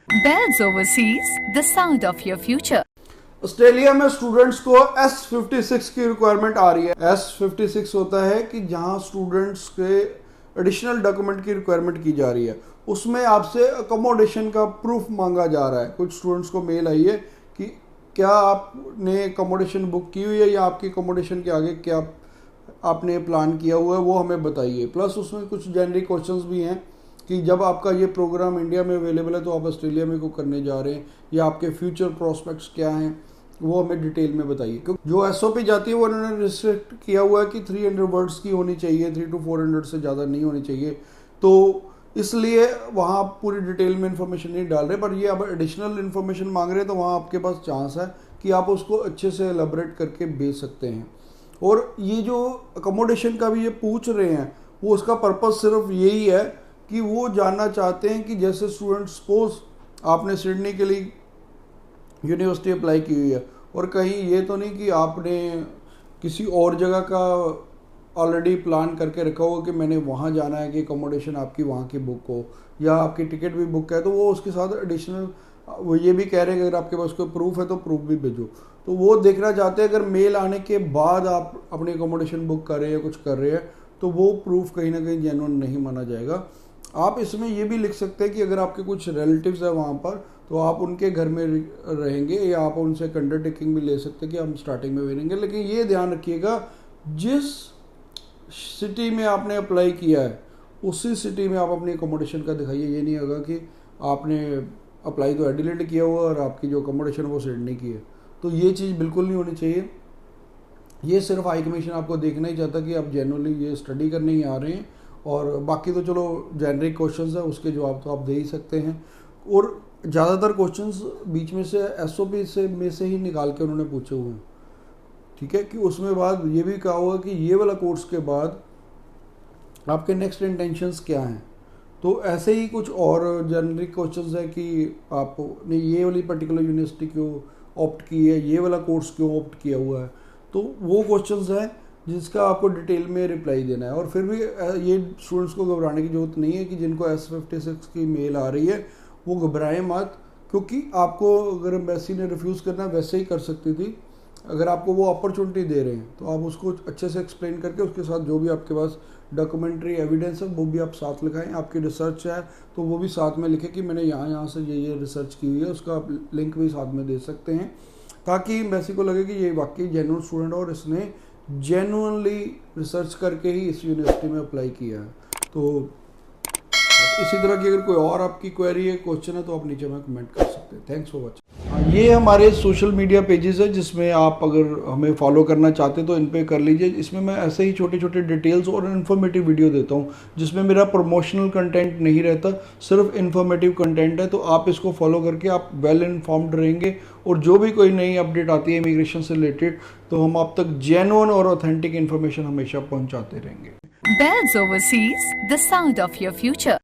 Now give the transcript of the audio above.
Bells Overseas, the sound of your future. Australia में students को S56 की requirement आ रही है। S56 होता है कि जहां स्टूडेंट्स के एडिशनल डॉक्यूमेंट की रिक्वायरमेंट की जा रही है, उसमें आपसे अकोमोडेशन का प्रूफ मांगा जा रहा है। कुछ स्टूडेंट्स को मेल आई है कि क्या आपने अकोमोडेशन बुक की हुई है या आपकी अकोमोडेशन के आगे क्या आपने प्लान किया हुआ है वो हमें बताइए। प्लस उसमें कुछ जेनरिक क्वेश्चंस भी हैं कि जब आपका ये प्रोग्राम इंडिया में अवेलेबल है तो आप ऑस्ट्रेलिया में को करने जा रहे हैं, या आपके फ्यूचर प्रोस्पेक्ट्स क्या हैं वो हमें डिटेल में बताइए। क्योंकि जो एसओपी जाती है वो उन्होंने रिस्ट्रिक्ट किया हुआ है कि 300 वर्ड्स की होनी चाहिए, 300 to 400 से ज़्यादा नहीं होनी चाहिए। तो इसलिए वहाँ पूरी डिटेल में इंफॉर्मेशन नहीं डाल रहे, पर ये अब एडिशनल इन्फॉर्मेशन मांग रहे हैं तो वहाँ आपके पास चांस है कि आप उसको अच्छे से एलेबरेट करके भेज सकते हैं। और ये जो अकोमोडेशन का भी ये पूछ रहे हैं, वो उसका पर्पज़ सिर्फ यही है कि वो जानना चाहते हैं कि जैसे स्टूडेंट सपोज आपने सिडनी के लिए यूनिवर्सिटी अप्लाई की हुई है और कहीं ये तो नहीं कि आपने किसी और जगह का ऑलरेडी प्लान करके रखा हो कि मैंने वहाँ जाना है कि अकोमोडेशन आपकी वहाँ की बुक हो या आपकी टिकट भी बुक है, तो वो उसके साथ एडिशनल वो ये भी कह रहे हैं कि अगर आपके पास कोई प्रूफ है तो प्रूफ भी भेजो। तो वो देखना चाहते हैं अगर मेल आने के बाद आप अपनी अकोमोडेशन बुक कर रहे हैं या कुछ कर रहे हैं तो वो प्रूफ कहीं ना कहीं जेन्युइन नहीं माना जाएगा। आप इसमें ये भी लिख सकते हैं कि अगर आपके कुछ रिलेटिव्स है वहाँ पर तो आप उनके घर में रहेंगे या आप उनसे अंडरटेकिंग भी ले सकते हैं कि हम स्टार्टिंग में रहेंगे। लेकिन ये ध्यान रखिएगा जिस सिटी में आपने अप्लाई किया है उसी सिटी में आप अपनी अकोमोडेशन का दिखाइए। ये नहीं होगा कि आपने अप्लाई तो एडिलेड किया हुआ और आपकी जो अकोमोडेशन वो सिडनी की है, तो ये चीज़ बिल्कुल नहीं होनी चाहिए। ये सिर्फ हाई कमीशन आपको देखना ही चाहता कि आप जेन्युइनली ये स्टडी करने ही आ रहे हैं, और बाकी तो चलो जेनरिक क्वेश्चंस है उसके जवाब तो आप दे ही सकते हैं। और ज़्यादातर क्वेश्चंस बीच में से एसओपी से में से ही निकाल के उन्होंने पूछे हुए हैं, ठीक है। कि उसमें बाद ये भी कहा हुआ कि ये वाला कोर्स के बाद आपके नेक्स्ट इंटेंशंस क्या हैं। तो ऐसे ही कुछ और जेनरिक क्वेश्चंस है कि आपने ये वाली पर्टिकुलर यूनिवर्सिटी क्यों ऑप्ट की है, ये वाला कोर्स क्यों ऑप्ट किया हुआ है, तो वो क्वेश्चंस हैं जिसका आपको डिटेल में रिप्लाई देना है। और फिर भी ये स्टूडेंट्स को घबराने की ज़रूरत नहीं है कि जिनको S56 की मेल आ रही है वो घबराएं मत, क्योंकि आपको अगर एम्बेसी ने रिफ्यूज़ करना वैसे ही कर सकती थी। अगर आपको वो अपॉर्चुनिटी दे रहे हैं तो आप उसको अच्छे से एक्सप्लेन करके उसके साथ जो भी आपके पास डॉक्यूमेंट्री एविडेंस है वो भी आप साथ लिखाएं। आपकी रिसर्च है तो वो भी साथ में लिखें कि मैंने यहाँ से ये रिसर्च की हुई है, उसका आप लिंक भी साथ में दे सकते हैं, ताकि एम्बेसी को लगे कि ये वाकई जेन्युइन स्टूडेंट और इसने जेन्युइनली रिसर्च करके ही इस यूनिवर्सिटी में अप्लाई किया है। तो इसी तरह की अगर कोई और आपकी क्वेरी है, क्वेश्चन है, तो आप नीचे में कमेंट कर सकते हैं। Thanks for watching. ये हमारे सोशल मीडिया पेजेस है जिसमें आप अगर हमें फॉलो करना चाहते हैं तो इन पे कर लीजिए। इसमें मैं ऐसे ही छोटे छोटे डिटेल्स और इन्फॉर्मेटिव वीडियो देता हूँ जिसमें मेरा प्रमोशनल कंटेंट नहीं रहता, सिर्फ इन्फॉर्मेटिव कंटेंट है। तो आप इसको फॉलो करके आप वेल इन्फॉर्म्ड रहेंगे और जो भी कोई नई अपडेट आती है इमिग्रेशन से रिलेटेड तो हम आप तक जेन्युइन और ऑथेंटिक इन्फॉर्मेशन हमेशा पहुँचाते रहेंगे। Bells Overseas, the sound of your future.